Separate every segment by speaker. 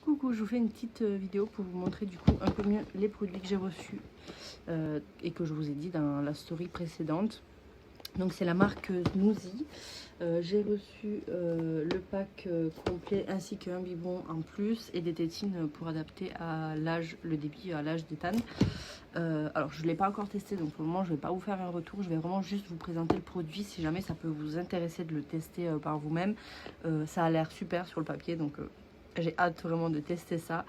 Speaker 1: Coucou, je vous fais une petite vidéo pour vous montrer du coup un peu mieux les produits que j'ai reçus et que je vous ai dit dans la story précédente. Donc c'est la marque Snoozy. J'ai reçu le pack complet ainsi qu'un biberon en plus et des tétines pour adapter à l'âge, le débit à l'âge d'Ethan. Alors je ne l'ai pas encore testé, donc pour le moment je ne vais pas vous faire un retour, je vais vraiment juste vous présenter le produit si jamais ça peut vous intéresser de le tester par vous-même. Ça a l'air super sur le papier, donc j'ai hâte vraiment de tester ça.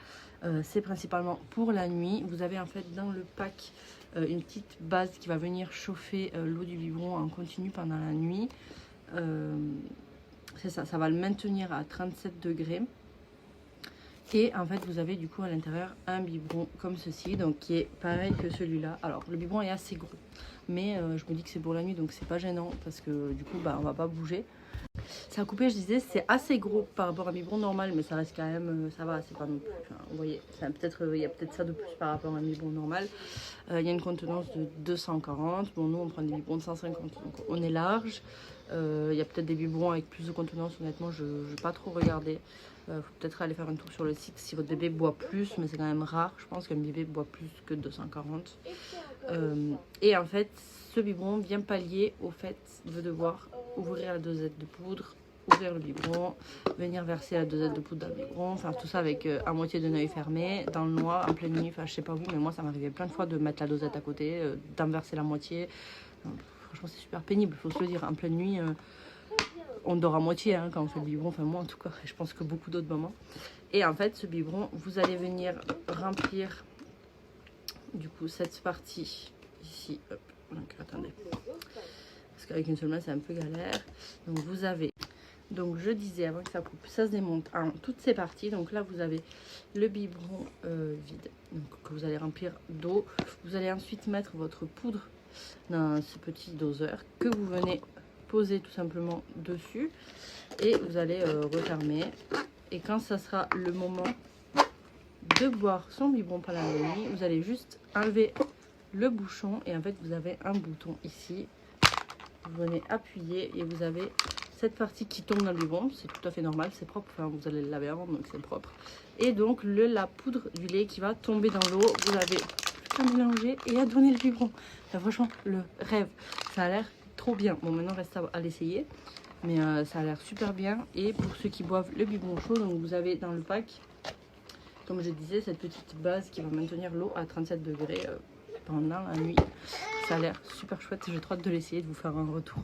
Speaker 1: C'est principalement pour la nuit. Vous avez en fait dans le pack une petite base qui va venir chauffer l'eau du biberon en continu pendant la nuit. C'est ça, ça va le maintenir à 37 degrés. Et en fait vous avez du coup à l'intérieur un biberon comme ceci, donc qui est pareil que celui-là. Alors le biberon est assez gros, mais je me dis que c'est pour la nuit, donc c'est pas gênant parce que du coup bah on va pas bouger. Ça a coupé, je disais, c'est assez gros par rapport à un biberon normal, mais ça reste quand même, ça va, c'est pas non plus. Enfin, vous voyez, il y a peut-être ça de plus par rapport à un biberon normal. Il y a une contenance de 240. Bon, nous on prend des biberons de 150, donc on est large. Il y a peut-être des biberons avec plus de contenance, honnêtement, je n'ai pas trop regardé. Faut peut-être aller faire un tour sur le site si votre bébé boit plus, mais c'est quand même rare. Je pense qu'un bébé boit plus que 240. Et en fait, ce biberon vient pallier au fait de devoir ouvrir la dosette de poudre, ouvrir le biberon, venir verser la dosette de poudre dans le biberon, faire tout ça avec à moitié d'un œil fermé, dans le noir, en pleine nuit. Enfin, je sais pas vous, mais moi ça m'arrivait plein de fois de mettre la dosette à côté, d'en verser la moitié. Franchement, c'est super pénible, il faut se le dire. En pleine nuit, on dort à moitié hein, quand on fait le biberon, enfin moi en tout cas, et je pense que beaucoup d'autres mamans. Et en fait, ce biberon, vous allez venir remplir du coup cette partie ici. Hop, donc attendez. Parce qu'avec une seule main c'est un peu galère. Donc vous avez, donc je disais avant que ça coupe, ça se démonte en toutes ces parties. Donc là vous avez le biberon vide, donc, que vous allez remplir d'eau. Vous allez ensuite mettre votre poudre dans ce petit doseur que vous venez poser tout simplement dessus. Et vous allez refermer. Et quand ça sera le moment de boire son biberon pendant la nuit, vous allez juste enlever le bouchon. Et en fait vous avez un bouton ici. Vous venez appuyer et vous avez cette partie qui tombe dans le biberon. C'est tout à fait normal, c'est propre. Enfin, vous allez le laver avant, donc c'est propre. Et donc, la poudre du lait qui va tomber dans l'eau. Vous avez à mélanger et à donner le biberon. Enfin, franchement, le rêve. Ça a l'air trop bien. Bon, maintenant, reste à l'essayer. Mais ça a l'air super bien. Et pour ceux qui boivent le biberon chaud, donc vous avez dans le pack, comme je disais, cette petite base qui va maintenir l'eau à 37 degrés pendant la nuit. Ça a l'air super chouette, j'ai trop hâte de l'essayer, de vous faire un retour.